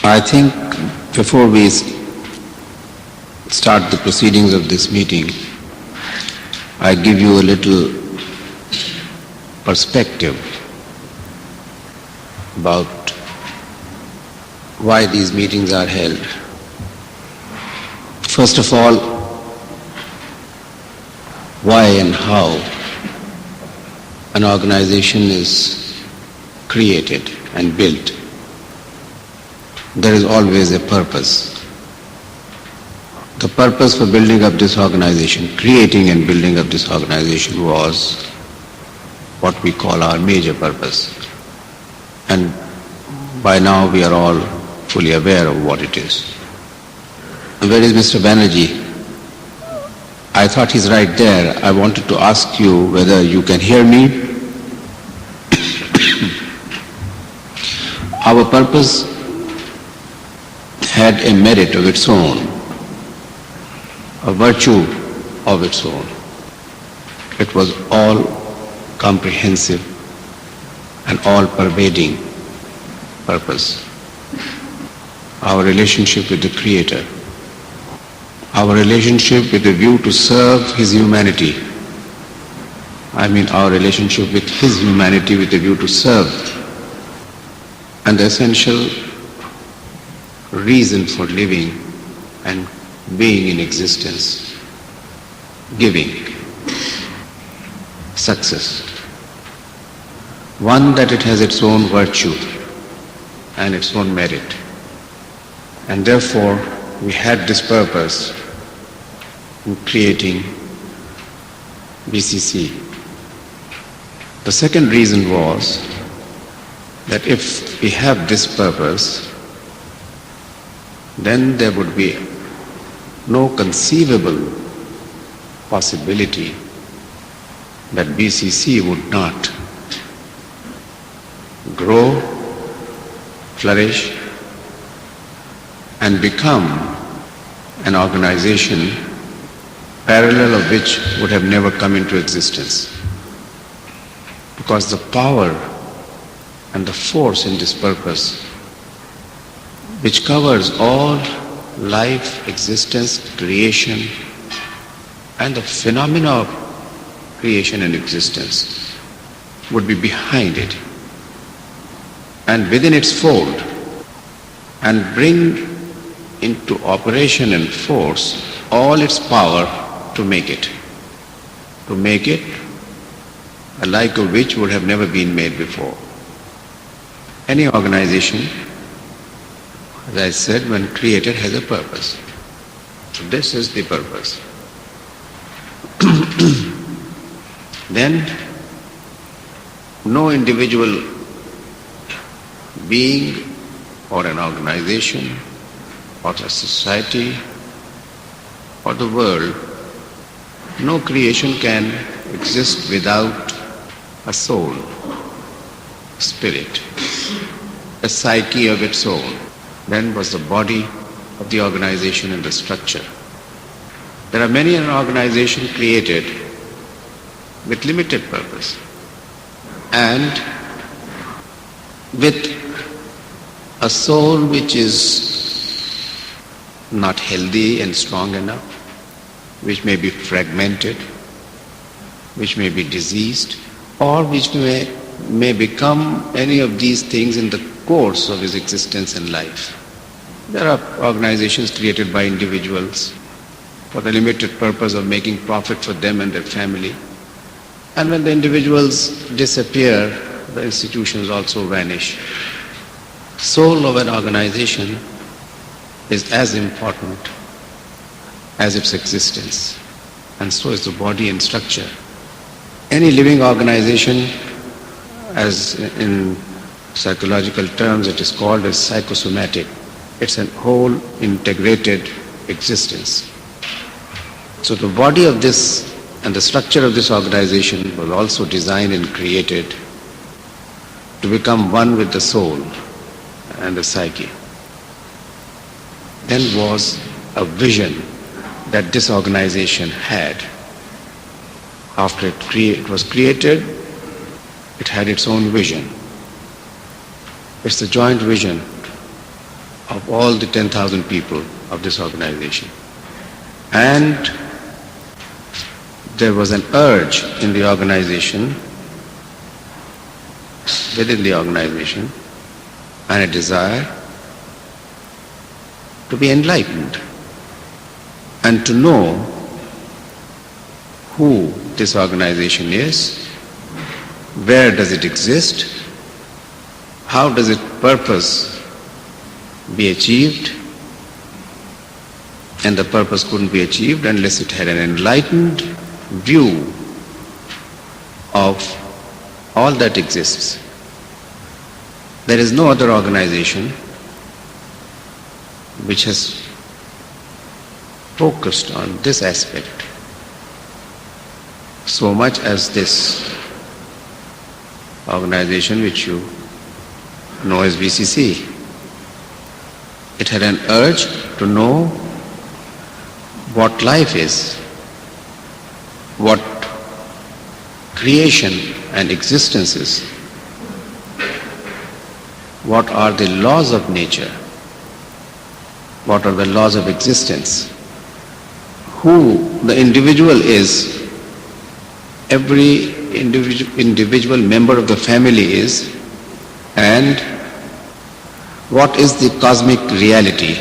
I think before we start the proceedings of this meeting, I give you a little perspective about why these meetings are held. First of all, why and how an organization is created and built. There is always a purpose. The purpose for building up this organization, creating and building up this organization, was what we call our major purpose. And by now we are all fully aware of what it is. Where is Mr. Banerjee? I thought he's right there. I wanted to ask you whether you can hear me. Our purpose had a merit of its own, a virtue of its own. It was all comprehensive and all pervading purpose. Our relationship with the Creator, our relationship with a view to serve His humanity. I mean our relationship with His humanity with a view to serve. And the essential reason for living and being in existence, giving, success. One, that it has its own virtue and its own merit. And therefore, we had this purpose in creating BCC. The second reason was that if we have this purpose, then there would be no conceivable possibility that BCC would not grow, flourish, and become an organization parallel of which would have never come into existence. Because the power and the force in this purpose, which covers all life, existence, creation, and the phenomena of creation and existence, would be behind it and within its fold, and bring into operation and force all its power to make it a like of which would have never been made before. Any organization, as I said, when created, has a purpose. So this is the purpose. Then no individual being or an organization or a society or the world, no creation can exist without a soul, a spirit, a psyche of its own. Then was the body of the organization and the structure. There are many an organization created with limited purpose and with a soul which is not healthy and strong enough, which may be fragmented, which may be diseased, or which may become any of these things in the course of his existence and life. There are organizations created by individuals for the limited purpose of making profit for them and their family. And when the individuals disappear, the institutions also vanish. Soul of an organization is as important as its existence, and so is the body and structure. Any living organization, as in psychological terms it is called as psychosomatic, it's a whole integrated existence. So the body of this and the structure of this organization was also designed and created to become one with the soul and the psyche. Then was a vision that this organization had. After it was created, it had its own vision. It's the joint vision of all the 10,000 people of this organization. And there was an urge in the organization, within the organization, and a desire to be enlightened and to know who this organization is, where does it exist, how does its purpose be achieved, and the purpose couldn't be achieved unless it had an enlightened view of all that exists. There is no other organization which has focused on this aspect so much as this organization which you know as BCC. It had an urge to know what life is, what creation and existence is, what are the laws of nature, what are the laws of existence, who the individual is, every individual member of the family is, and what is the cosmic reality,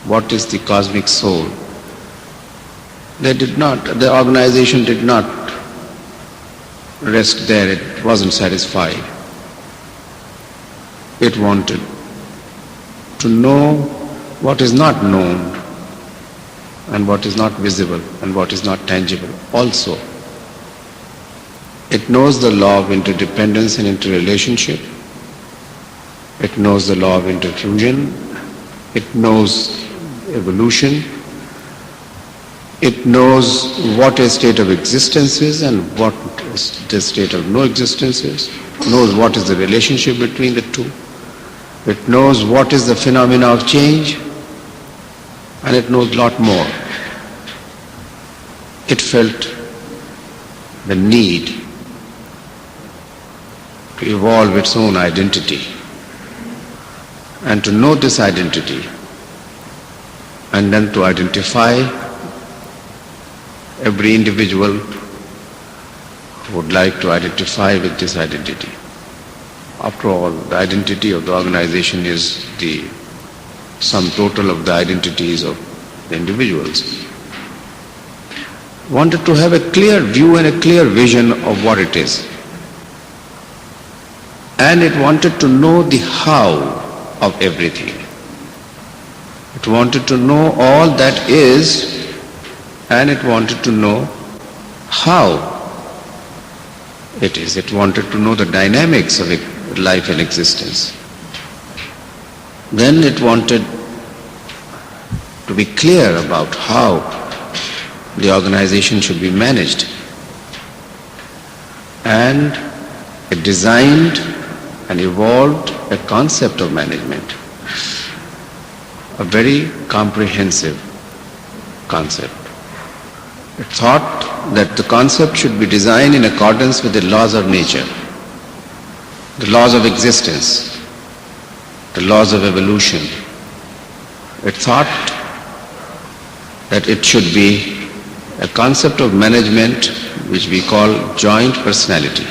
what is the cosmic soul. The organization did not rest there, it wasn't satisfied. It wanted to know what is not known and what is not visible and what is not tangible also. It knows the law of interdependence and interrelationship. It knows the law of interfusion. It knows evolution. It knows what a state of existence is and what is the state of no existence is. It knows what is the relationship between the two. It knows what is the phenomena of change, and it knows a lot more. It felt the need to evolve its own identity and to know this identity and then to identify every individual who would like to identify with this identity. After all, the identity of the organization is the sum total of the identities of the individuals. Wanted to have a clear view and a clear vision of what it is. And it wanted to know the how of everything. It wanted to know all that is, and it wanted to know how it is. It wanted to know the dynamics of life and existence. Then it wanted to be clear about how the organization should be managed. And it designed and evolved a concept of management, a very comprehensive concept. It thought that the concept should be designed in accordance with the laws of nature, the laws of existence, the laws of evolution. It thought that it should be a concept of management which we call joint personality,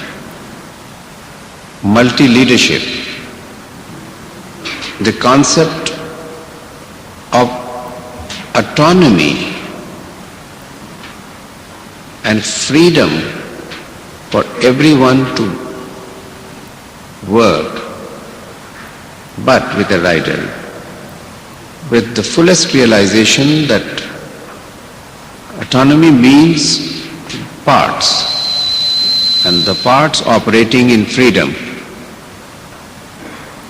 multi-leadership, the concept of autonomy and freedom for everyone to work, but with a rider, with the fullest realization that autonomy means parts, and the parts operating in freedom.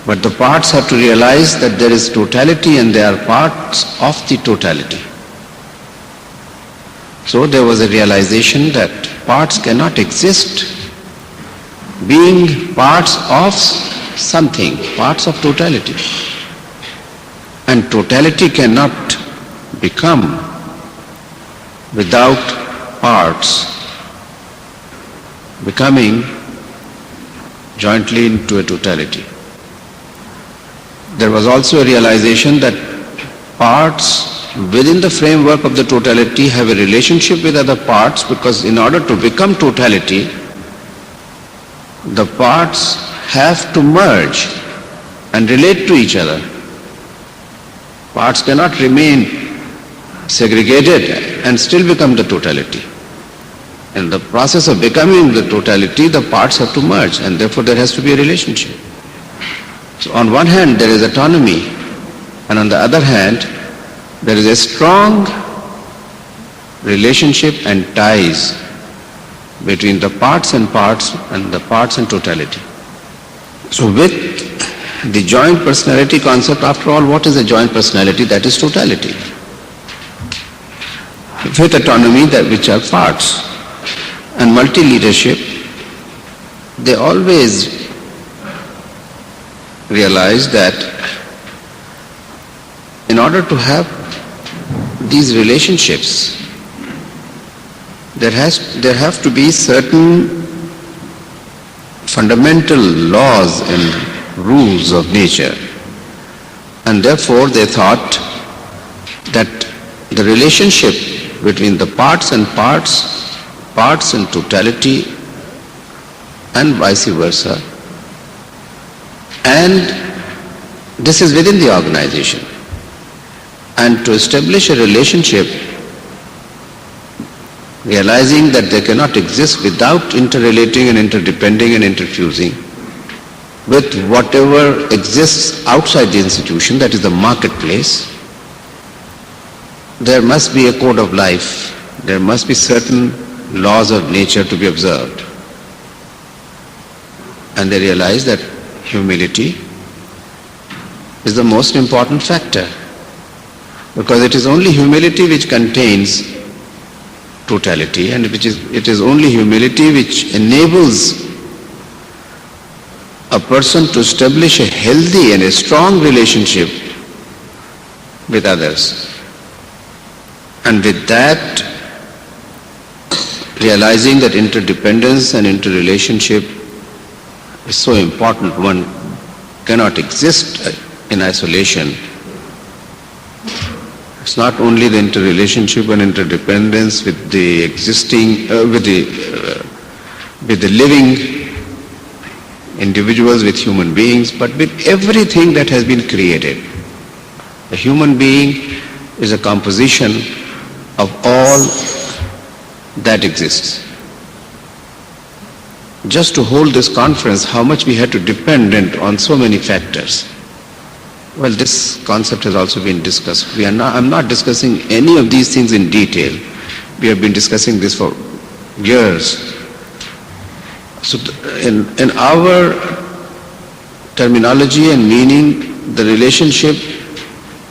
But the parts have to realize that there is totality and they are parts of the totality. So there was a realization that parts cannot exist being parts of something, parts of totality. And totality cannot become without parts becoming jointly into a totality. there was also a realization that parts within the framework of the totality have a relationship with other parts, because in order to become totality, the parts have to merge and relate to each other. Parts cannot remain segregated and still become the totality. In the process of becoming the totality, the parts have to merge, and therefore there has to be a relationship. So on one hand there is autonomy, and on the other hand there is a strong relationship and ties between the parts and the parts and totality. So with the joint personality concept, after all, what is a joint personality? That is totality. With autonomy, that which are parts, and multi-leadership, they always realize that in order to have these relationships, there have to be certain fundamental laws and rules of nature, and therefore they thought that the relationship between the parts and totality, and vice versa, and this is within the organization, and to establish a relationship, realizing that they cannot exist without interrelating and interdepending and interfusing with whatever exists outside the institution, that is the marketplace, there must be a code of life, there must be certain laws of nature to be observed. And they realize that humility is the most important factor, because it is only humility which contains totality, and it is only humility which enables a person to establish a healthy and a strong relationship with others. And with that, realizing that interdependence and interrelationship is so important, one cannot exist in isolation. It's not only the interrelationship and interdependence with the existing, with the living individuals, with human beings, but with everything that has been created. A human being is a composition of all that exists. Just to hold this conference, how much we had to depend on so many factors. Well, this concept has also been discussed. I'm not discussing any of these things in detail. We have been discussing this for years. So in our terminology and meaning, the relationship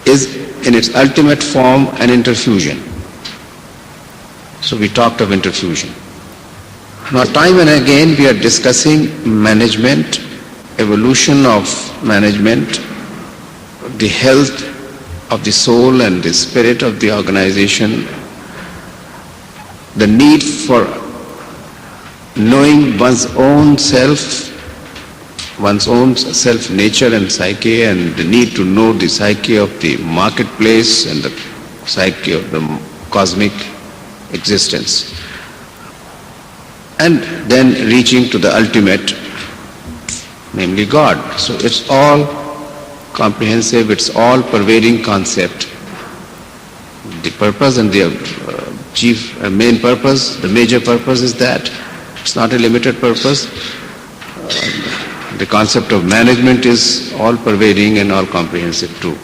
is in its ultimate form an interfusion. So we talked of interfusion. Now time and again we are discussing management, evolution of management, the health of the soul and the spirit of the organization, the need for knowing one's own self nature and psyche, and the need to know the psyche of the marketplace and the psyche of the cosmic existence. And then reaching to the ultimate, namely God. So it's all comprehensive, it's all pervading concept. The purpose and the main purpose, the major purpose is that. It's not a limited purpose. The concept of management is all pervading and all comprehensive too.